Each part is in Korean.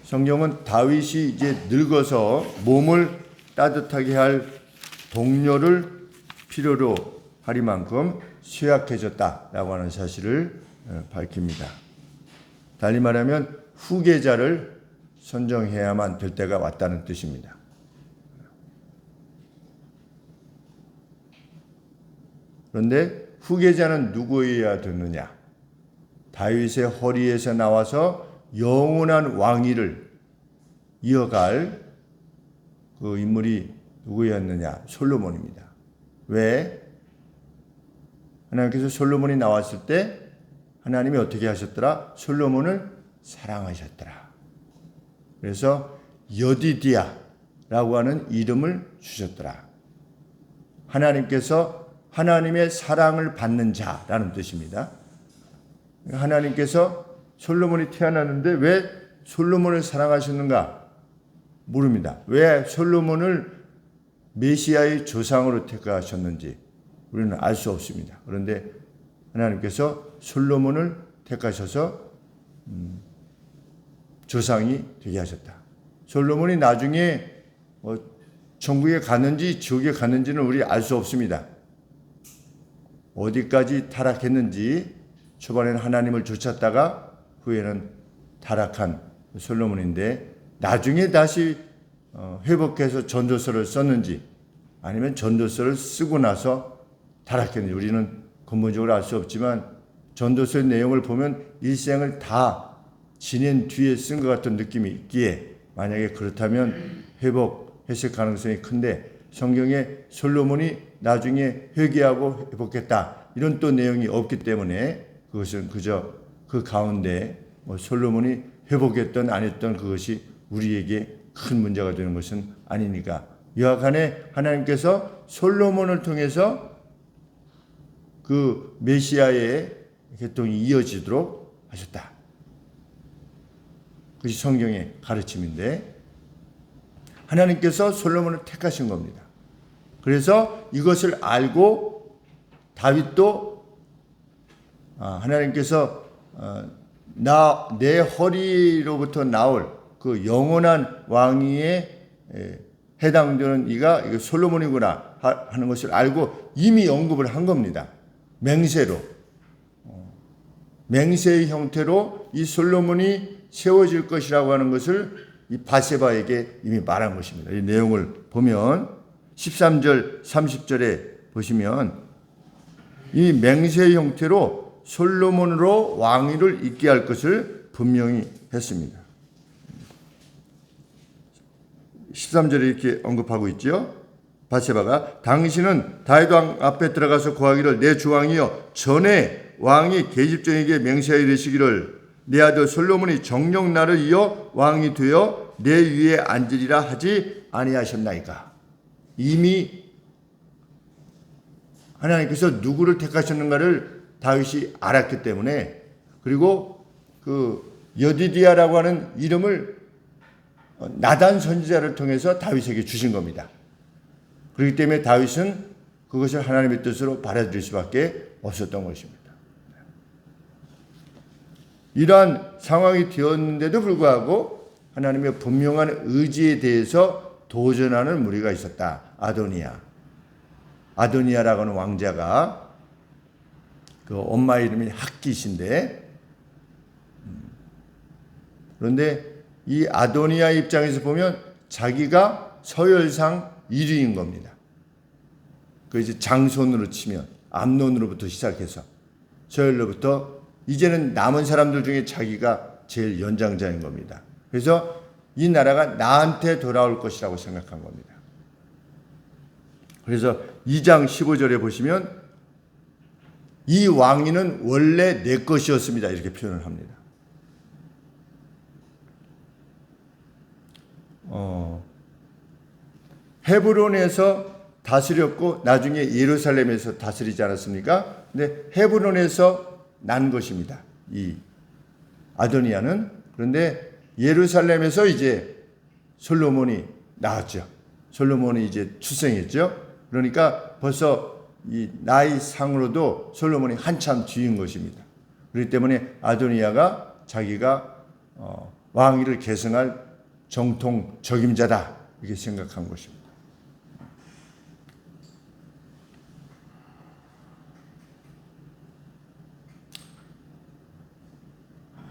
성경은 다윗이 이제 늙어서 몸을 따뜻하게 할 동료를 필요로 하리만큼 쇠약해졌다라고 하는 사실을 밝힙니다. 달리 말하면 후계자를 선정해야만 될 때가 왔다는 뜻입니다. 그런데 후계자는 누구여야 되느냐? 다윗의 허리에서 나와서 영원한 왕위를 이어갈 그 인물이 누구였느냐? 솔로몬입니다. 왜? 하나님께서 솔로몬이 나왔을 때 하나님이 어떻게 하셨더라? 솔로몬을 사랑하셨더라. 그래서 여디디야라고 하는 이름을 주셨더라. 하나님께서 하나님의 사랑을 받는 자라는 뜻입니다. 하나님께서 솔로몬이 태어났는데 왜 솔로몬을 사랑하셨는가? 모릅니다. 왜 솔로몬을 메시아의 조상으로 택하셨는지 우리는 알 수 없습니다. 그런데 하나님께서 솔로몬을 택하셔서 조상이 되게 하셨다. 솔로몬이 나중에 천국에 갔는지 지옥에 갔는지는 우리 알 수 없습니다. 어디까지 타락했는지 초반에는 하나님을 쫓았다가 후에는 타락한 솔로몬인데 나중에 다시 회복해서 전도서를 썼는지 아니면 전도서를 쓰고 나서 타락했는지 우리는 근본적으로 알 수 없지만 전도서의 내용을 보면 일생을 다 지낸 뒤에 쓴 것 같은 느낌이 있기에 만약에 그렇다면 회복했을 가능성이 큰데 성경에 솔로몬이 나중에 회개하고 회복했다 이런 또 내용이 없기 때문에 그것은 그저 그 가운데 솔로몬이 회복했던 안 했던 그것이 우리에게 큰 문제가 되는 것은 아니니까 여하간에 하나님께서 솔로몬을 통해서 그 메시아의 계통이 이어지도록 하셨다. 그것이 성경의 가르침인데 하나님께서 솔로몬을 택하신 겁니다. 그래서 이것을 알고 다윗도 하나님께서 내 허리로부터 나올 그 영원한 왕위에 해당되는 이가 솔로몬이구나 하는 것을 알고 이미 언급을 한 겁니다. 맹세로. 맹세의 형태로 이 솔로몬이 세워질 것이라고 하는 것을 이 바세바에게 이미 말한 것입니다. 이 내용을 보면 13절 30절에 보시면 이 맹세의 형태로 솔로몬으로 왕위를 잇게 할 것을 분명히 했습니다. 13절에 이렇게 언급하고 있죠. 바세바가 당신은 다윗 왕 앞에 들어가서 고하기를 내 주왕이여 전에 왕이 계집종에게 맹세하여 이르시기를 내 아들 솔로몬이 정녕 나를 이어 왕이 되어 내 위에 앉으리라 하지 아니하셨나이까. 이미 하나님께서 누구를 택하셨는가를 다윗이 알았기 때문에 그리고 그 여디디야라고 하는 이름을 나단 선지자를 통해서 다윗에게 주신 겁니다. 그렇기 때문에 다윗은 그것을 하나님의 뜻으로 받아들일 수밖에 없었던 것입니다. 이러한 상황이 되었는데도 불구하고 하나님의 분명한 의지에 대해서 도전하는 무리가 있었다. 아도니아라고 하는 왕자가 그 엄마 이름이 학깃인데 그런데 이 아도니아 입장에서 보면 자기가 서열상 1위인 겁니다. 그 이제 장손으로 치면 암논으로부터 시작해서 서열로부터 이제는 남은 사람들 중에 자기가 제일 연장자인 겁니다. 그래서 이 나라가 나한테 돌아올 것이라고 생각한 겁니다. 그래서 2장 15절에 보시면 이 왕위는 원래 내 것이었습니다. 이렇게 표현을 합니다. 헤브론에서 다스렸고 나중에 예루살렘에서 다스리지 않았습니까? 근데 헤브론에서 난 것입니다. 이 아도니아는. 그런데 예루살렘에서 이제 솔로몬이 나왔죠. 솔로몬이 이제 출생했죠. 그러니까 벌써 이 나이상으로도 솔로몬이 한참 뒤인 것입니다. 그렇기 때문에 아도니아가 자기가 왕위를 계승할 정통 적임자다 이렇게 생각한 것입니다.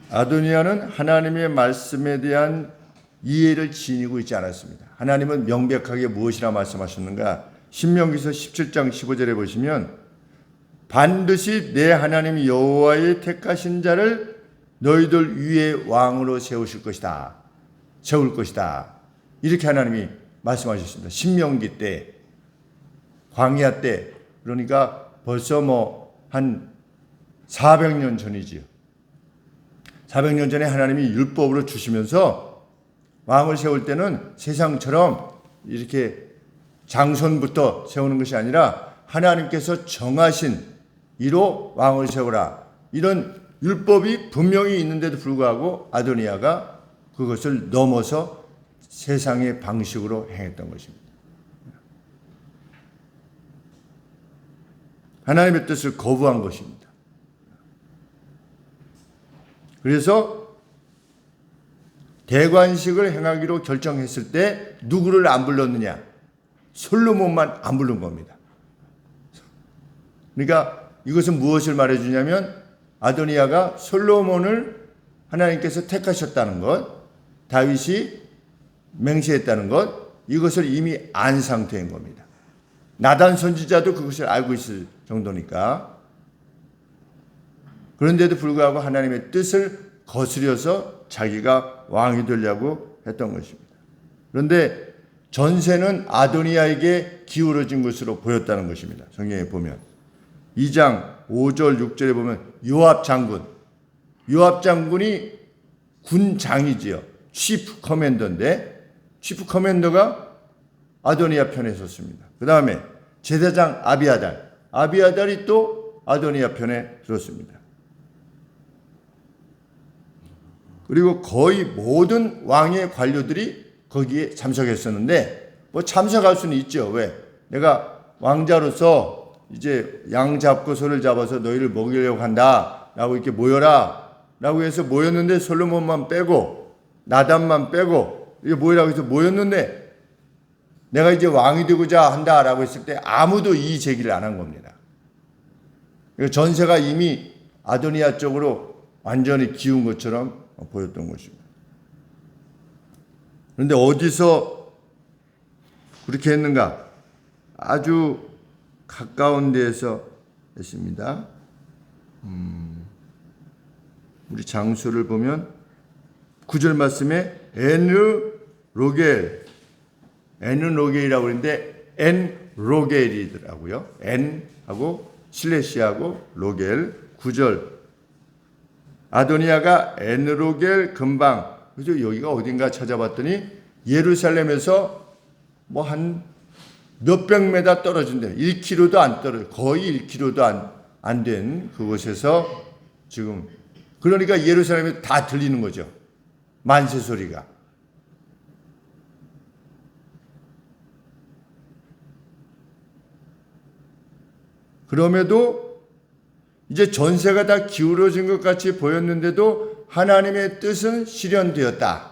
아도니아는 하나님의 말씀에 대한 이해를 지니고 있지 않았습니다. 하나님은 명백하게 무엇이라 말씀하셨는가? 신명기서 17장 15절에 보시면 반드시 내 하나님 여호와의 택하신 자를 너희들 위에 왕으로 세우실 것이다. 세울 것이다. 이렇게 하나님이 말씀하셨습니다. 신명기 때, 광야 때, 그러니까 벌써 한 400년 전이지요. 400년 전에 하나님이 율법으로 주시면서 왕을 세울 때는 세상처럼 이렇게 장손부터 세우는 것이 아니라 하나님께서 정하신 이로 왕을 세우라. 이런 율법이 분명히 있는데도 불구하고 아도니아가 그것을 넘어서 세상의 방식으로 행했던 것입니다. 하나님의 뜻을 거부한 것입니다. 그래서 대관식을 행하기로 결정했을 때 누구를 안 불렀느냐? 솔로몬만 안 부른 겁니다. 그러니까 이것은 무엇을 말해주냐면 아도니아가 솔로몬을 하나님께서 택하셨다는 것, 다윗이 맹세했다는 것, 이것을 이미 안 상태인 겁니다. 나단 선지자도 그것을 알고 있을 정도니까. 그런데도 불구하고 하나님의 뜻을 거스려서 자기가 왕이 되려고 했던 것입니다. 그런데 전세는 아도니아에게 기울어진 것으로 보였다는 것입니다. 성경에 보면 2장 5절 6절에 보면 요압 장군이 군장이지요. 치프 커맨더인데 치프 커맨더가 아도니아 편에 섰습니다. 그 다음에 제사장 아비아달이 또 아도니아 편에 들었습니다. 그리고 거의 모든 왕의 관료들이 거기에 참석했었는데 뭐 참석할 수는 있죠. 왜? 내가 왕자로서 이제 양 잡고 소를 잡아서 너희를 먹이려고 한다 라고 이렇게 모여라 라고 해서 모였는데 솔로몬만 빼고 나단만 빼고 이게 모이라고 해서 모였는데 내가 이제 왕이 되고자 한다 라고 했을 때 아무도 이의 제기를 안 한 겁니다. 전세가 이미 아도니아 쪽으로 완전히 기운 것처럼 보였던 것입니다. 그런데 어디서 그렇게 했는가? 아주 가까운 데에서 했습니다. 우리 장수를 보면 9절 말씀에 엔르로겔이라고 그러는데 엔로겔이더라고요. 엔하고 슬래시하고 로겔 9절 아도니아가 엔로겔 근방, 그래서 여기가 어딘가 찾아봤더니 예루살렘에서 뭐 한 몇백 메다 떨어진 데 1km도 안 떨어져, 거의 1km도 안 된 그곳에서 지금, 그러니까 예루살렘에 다 들리는 거죠. 만세 소리가. 그럼에도 이제 전세가 다 기울어진 것 같이 보였는데도 하나님의 뜻은 실현되었다.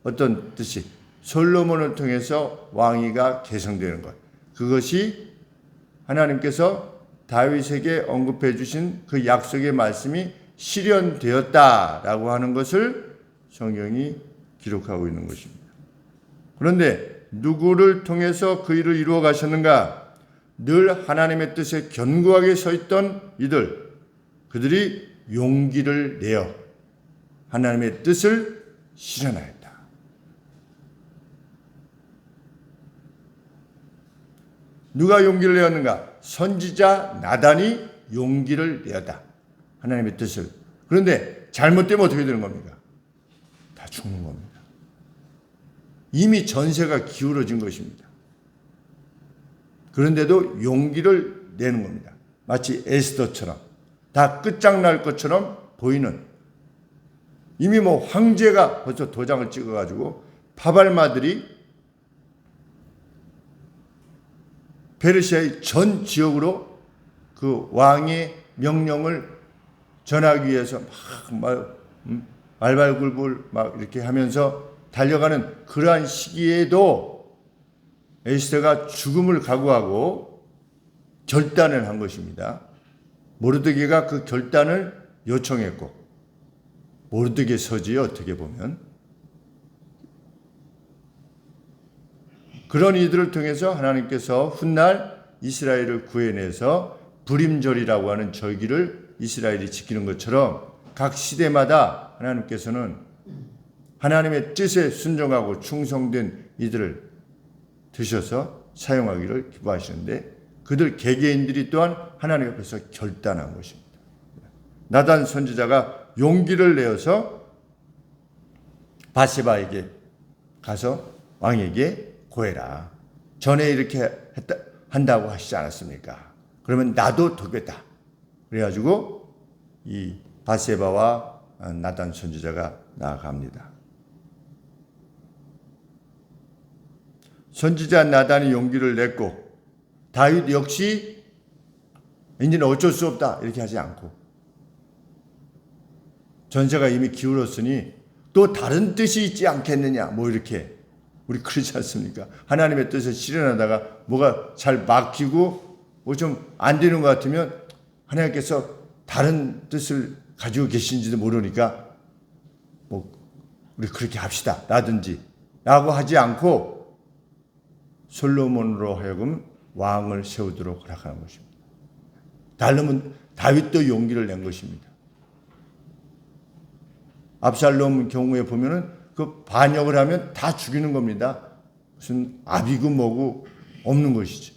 어떤 뜻이? 솔로몬을 통해서 왕위가 계승되는 것. 그것이 하나님께서 다윗에게 언급해 주신 그 약속의 말씀이 실현되었다라고 하는 것을 성경이 기록하고 있는 것입니다. 그런데 누구를 통해서 그 일을 이루어 가셨는가? 늘 하나님의 뜻에 견고하게 서 있던 그들이 용기를 내어 하나님의 뜻을 실현하였다. 누가 용기를 내었는가? 선지자 나단이 용기를 내었다. 하나님의 뜻을. 그런데 잘못되면 어떻게 되는 겁니까? 다 죽는 겁니다. 이미 전세가 기울어진 것입니다. 그런데도 용기를 내는 겁니다. 마치 에스더처럼 다 끝장날 것처럼 보이는, 이미 뭐 황제가 벌써 도장을 찍어가지고 파발마들이 페르시아의 전 지역으로 그 왕의 명령을 전하기 위해서 막 발발굴불 막 이렇게 하면서 달려가는 그러한 시기에도 에스더가 죽음을 각오하고 결단을 한 것입니다. 모르드게가 그 결단을 요청했고, 모르드게 서지요, 어떻게 보면. 그런 이들을 통해서 하나님께서 훗날 이스라엘을 구해내서 불임절이라고 하는 절기를 이스라엘이 지키는 것처럼 각 시대마다 하나님께서는 하나님의 뜻에 순종하고 충성된 이들을 드셔서 사용하기를 기뻐하시는데, 그들 개개인들이 또한 하나님 앞에서 결단한 것입니다. 나단 선지자가 용기를 내어서 바세바에게 가서 왕에게 고해라. 전에 이렇게 한다고 하시지 않았습니까? 그러면 나도 돕겠다. 그래가지고 이 바세바와 나단 선지자가 나아갑니다. 선지자 나단이 용기를 냈고, 다윗 역시 이제는 어쩔 수 없다 이렇게 하지 않고, 전세가 이미 기울었으니 또 다른 뜻이 있지 않겠느냐, 뭐 이렇게 우리 그렇지 않습니까? 하나님의 뜻을 실현하다가 뭐가 잘 막히고 뭐 좀 안 되는 것 같으면 하나님께서 다른 뜻을 가지고 계신지도 모르니까 뭐 우리 그렇게 합시다 라든지 라고 하지 않고 솔로몬으로 하여금 왕을 세우도록 허락하는 것입니다. 다윗도 용기를 낸 것입니다. 압살롬 경우에 보면은 그 반역을 하면 다 죽이는 겁니다. 무슨 아비고 뭐고 없는 것이지.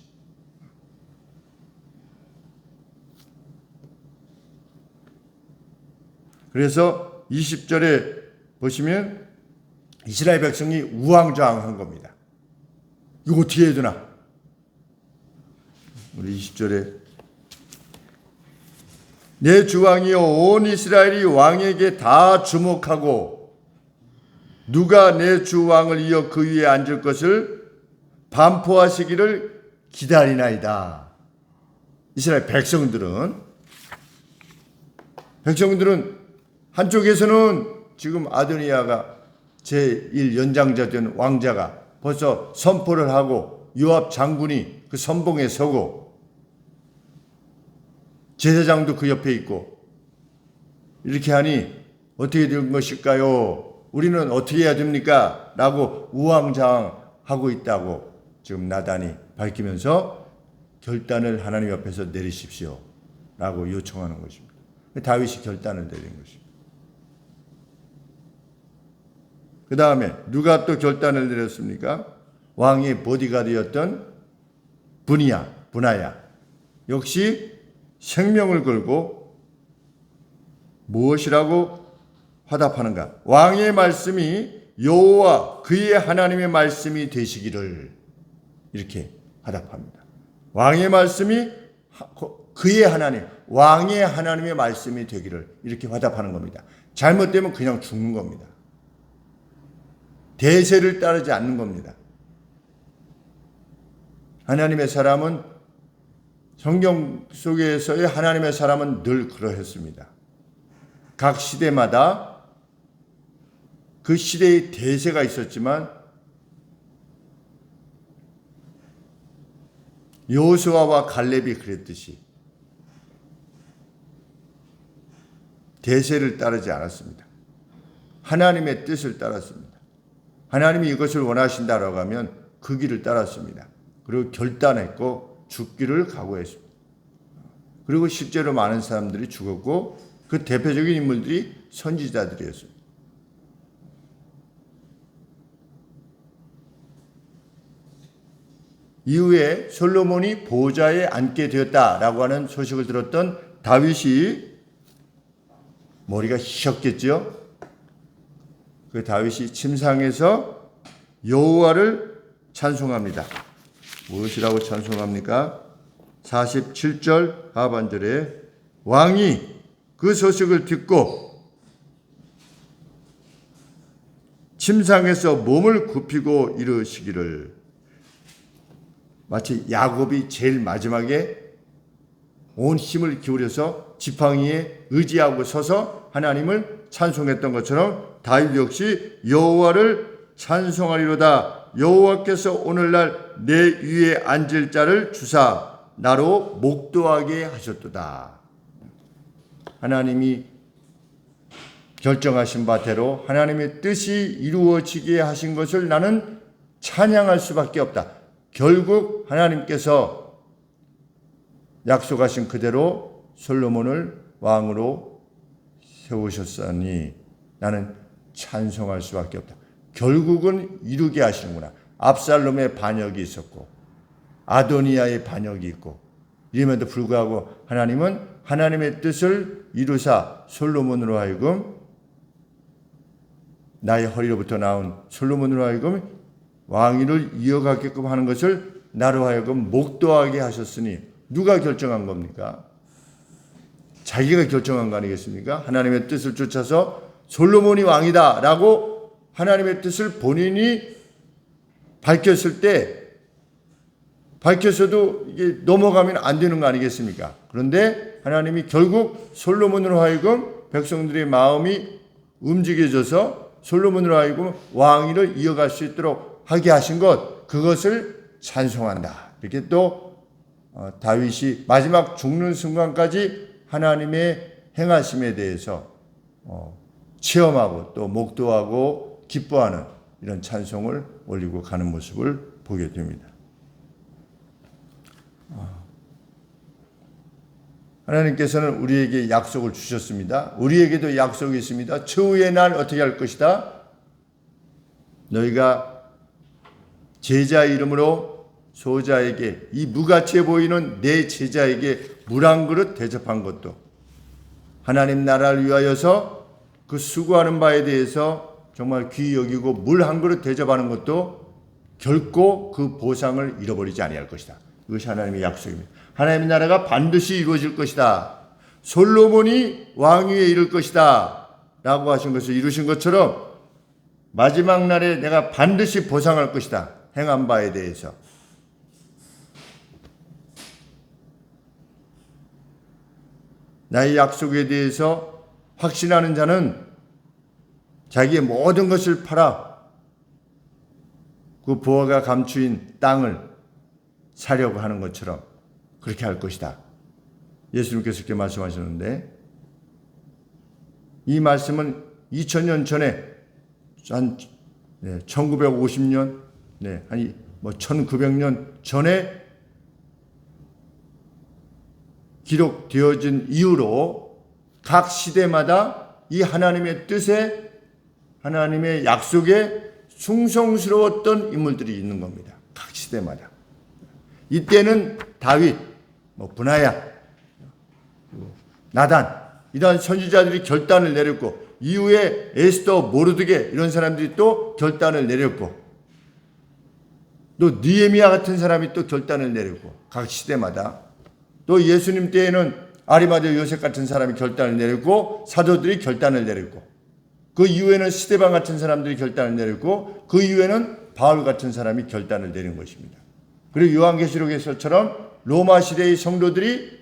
그래서 20절에 보시면 이스라엘 백성이 우왕좌왕한 겁니다. 이거 어떻게 해야 되나? 우리 20절에 내 주왕이여 온 이스라엘이 왕에게 다 주목하고 누가 내 주왕을 이어 그 위에 앉을 것을 반포하시기를 기다리나이다. 이스라엘 백성들은 한쪽에서는 지금 아도니아가 제1연장자 된 왕자가 벌써 선포를 하고 요압 장군이 그 선봉에 서고 제사장도 그 옆에 있고 이렇게 하니 어떻게 된 것일까요? 우리는 어떻게 해야 됩니까? 라고 우왕좌왕하고 있다고 지금 나단이 밝히면서 결단을 하나님 앞에서 내리십시오 라고 요청하는 것입니다. 다윗이 결단을 내린 것입니다. 그 다음에 누가 또 결단을 내렸습니까? 왕의 보디가드였던 분하야 역시 생명을 걸고 무엇이라고 화답하는가? 왕의 말씀이 여호와 그의 하나님의 말씀이 되시기를 이렇게 화답합니다. 왕의 말씀이 그의 하나님, 왕의 하나님의 말씀이 되기를 이렇게 화답하는 겁니다. 잘못되면 그냥 죽는 겁니다. 대세를 따르지 않는 겁니다. 하나님의 사람은 성경 속에서의 하나님의 사람은 늘 그러했습니다. 각 시대마다 그 시대의 대세가 있었지만 여호수아와 갈렙이 그랬듯이 대세를 따르지 않았습니다. 하나님의 뜻을 따랐습니다. 하나님이 이것을 원하신다라고 하면 그 길을 따랐습니다. 그리고 결단했고 죽기를 각오했습니다. 그리고 실제로 많은 사람들이 죽었고 그 대표적인 인물들이 선지자들이었습니다. 이후에 솔로몬이 보좌에 앉게 되었다라고 하는 소식을 들었던 다윗이 머리가 휘었겠죠. 그 다윗이 침상에서 여호와를 찬송합니다. 무엇이라고 찬송합니까? 47절 하반절에 왕이 그 소식을 듣고 침상에서 몸을 굽히고 이르시기를, 마치 야곱이 제일 마지막에 온 힘을 기울여서 지팡이에 의지하고 서서 하나님을 찬송했던 것처럼 다윗 역시 여호와를 찬송하리로다. 여호와께서 오늘날 내 위에 앉을 자를 주사 나로 목도하게 하셨도다. 하나님이 결정하신 바대로 하나님의 뜻이 이루어지게 하신 것을 나는 찬양할 수밖에 없다. 결국 하나님께서 약속하신 그대로 솔로몬을 왕으로 세우셨으니 나는 찬송할 수밖에 없다. 결국은 이루게 하시는구나. 압살롬의 반역이 있었고 아도니아의 반역이 있고 이름에도 불구하고 하나님은 하나님의 뜻을 이루사 솔로몬으로 하여금 나의 허리로부터 나온 솔로몬으로 하여금 왕위를 이어가게끔 하는 것을 나로 하여금 목도하게 하셨으니 누가 결정한 겁니까? 자기가 결정한 거 아니겠습니까? 하나님의 뜻을 쫓아서 솔로몬이 왕이다 라고 하나님의 뜻을 본인이 밝혔을 때 밝혔어도 이게 넘어가면 안 되는 거 아니겠습니까? 그런데 하나님이 결국 솔로몬으로 하여금 백성들의 마음이 움직여져서 솔로몬으로 하여금 왕위를 이어갈 수 있도록 하게 하신 것, 그것을 찬송한다. 이렇게 또 다윗이 마지막 죽는 순간까지 하나님의 행하심에 대해서 체험하고 또 목도하고 기뻐하는 이런 찬송을 올리고 가는 모습을 보게 됩니다. 하나님께서는 우리에게 약속을 주셨습니다. 우리에게도 약속이 있습니다. 최후의 날 어떻게 할 것이다? 너희가 제자 이름으로 소자에게, 이 무가치해 보이는 내 제자에게 물 한 그릇 대접한 것도, 하나님 나라를 위하여서 그 수고하는 바에 대해서 정말 귀히 여기고 물 한 그릇 대접하는 것도 결코 그 보상을 잃어버리지 아니할 것이다. 이것이 하나님의 약속입니다. 하나님의 나라가 반드시 이루어질 것이다. 솔로몬이 왕위에 이를 것이다 라고 하신 것을 이루신 것처럼 마지막 날에 내가 반드시 보상할 것이다. 행한 바에 대해서. 나의 약속에 대해서 확신하는 자는 자기의 모든 것을 팔아 그 부하가 감추인 땅을 사려고 하는 것처럼 그렇게 할 것이다. 예수님께서 그렇게 말씀하셨는데, 이 말씀은 2000년 전에 한 1950년, 아니 1900년 전에 기록되어진 이후로 각 시대마다 이 하나님의 뜻에, 하나님의 약속에 충성스러웠던 인물들이 있는 겁니다. 각 시대마다. 이때는 다윗, 브나야, 나단, 이러한 선지자들이 결단을 내렸고, 이후에 에스더, 모르드게 이런 사람들이 또 결단을 내렸고, 또 느헤미야 같은 사람이 또 결단을 내렸고, 각 시대마다. 또 예수님 때에는 아리마대 요셉 같은 사람이 결단을 내렸고, 사도들이 결단을 내렸고, 그 이후에는 스데반 같은 사람들이 결단을 내렸고, 그 이후에는 바울 같은 사람이 결단을 내린 것입니다. 그리고 요한계시록에서처럼 로마 시대의 성도들이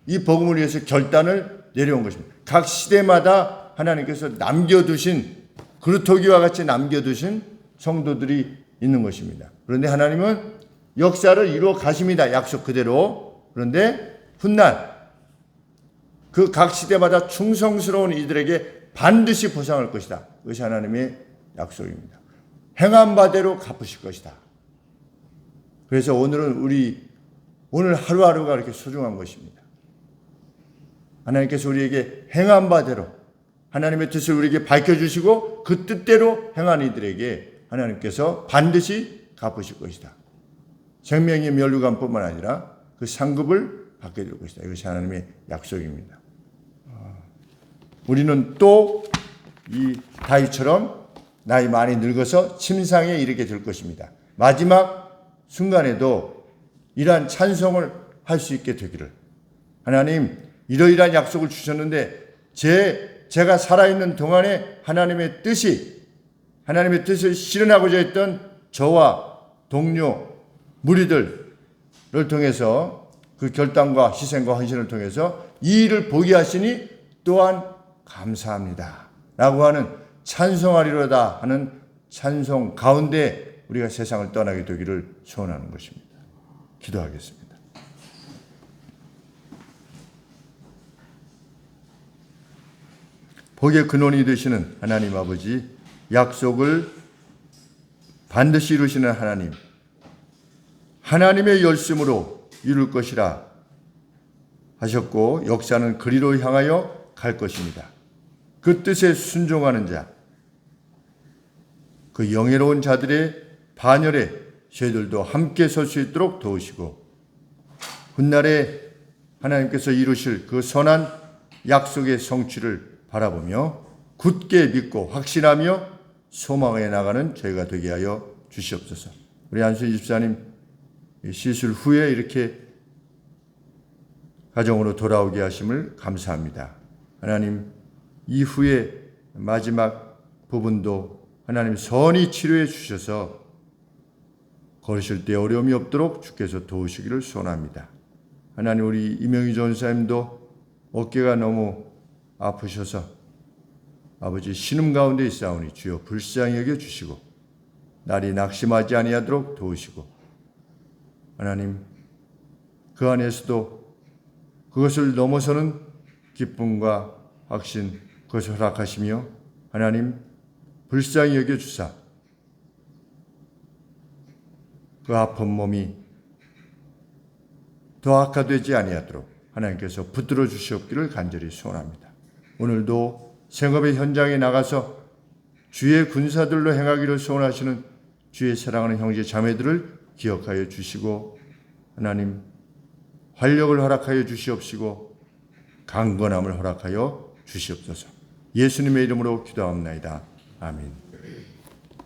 이 복음을 위해서 결단을 내려온 것입니다. 각 시대마다 하나님께서 남겨두신, 그루터기와 같이 남겨두신 성도들이 있는 것입니다. 그런데 하나님은 역사를 이루어 가십니다. 약속 그대로. 그런데 훗날 그 각 시대마다 충성스러운 이들에게 반드시 보상할 것이다. 그것이 하나님의 약속입니다. 행한 바대로 갚으실 것이다. 그래서 오늘은 오늘 하루하루가 이렇게 소중한 것입니다. 하나님께서 우리에게 행한 바대로 하나님의 뜻을 우리에게 밝혀주시고 그 뜻대로 행한 이들에게 하나님께서 반드시 갚으실 것이다. 생명의 면류관뿐만 아니라 그 상급을 받게 될 것이다. 이것이 하나님의 약속입니다. 우리는 또 이 다윗처럼 나이 많이 늙어서 침상에 이르게 될 것입니다. 마지막 순간에도 이러한 찬송을 할 수 있게 되기를, 하나님 이러이러한 약속을 주셨는데 제가 살아있는 동안에 하나님의 뜻을 실현하고자 했던 저와 동료 무리들을 통해서 그 결단과 희생과 헌신을 통해서 이 일을 보게 하시니 또한 감사합니다. 라고 하는 찬송하리로다 하는 찬송 가운데 우리가 세상을 떠나게 되기를 소원하는 것입니다. 기도하겠습니다. 복의 근원이 되시는 하나님 아버지, 약속을 반드시 이루시는 하나님, 하나님의 열심으로 이룰 것이라 하셨고 역사는 그리로 향하여 갈 것입니다. 그 뜻에 순종하는 자, 그 영예로운 자들의 반열에 저희들도 함께 설 수 있도록 도우시고 훗날에 하나님께서 이루실 그 선한 약속의 성취를 바라보며 굳게 믿고 확신하며 소망해 나가는 저희가 되게 하여 주시옵소서. 우리 안수희 집사님 시술 후에 이렇게 가정으로 돌아오게 하심을 감사합니다. 하나님, 이후에 마지막 부분도 하나님 선히 치료해 주셔서 걸으실 때 어려움이 없도록 주께서 도우시기를 소원합니다. 하나님, 우리 이명희 전사님도 어깨가 너무 아프셔서 아버지 신음 가운데 있사오니 주여 불쌍히 여겨주시고 날이 낙심하지 아니하도록 도우시고 하나님, 그 안에서도 그것을 넘어서는 기쁨과 확신, 그것을 허락하시며 하나님 불쌍히 여겨주사 그 아픈 몸이 더 악화되지 아니하도록 하나님께서 붙들어 주시옵기를 간절히 소원합니다. 오늘도 생업의 현장에 나가서 주의 군사들로 행하기를 소원하시는 주의 사랑하는 형제 자매들을 기억하여 주시고 하나님 활력을 허락하여 주시옵시고 강건함을 허락하여 주시옵소서. 예수님의 이름으로 기도합나이다. 아멘.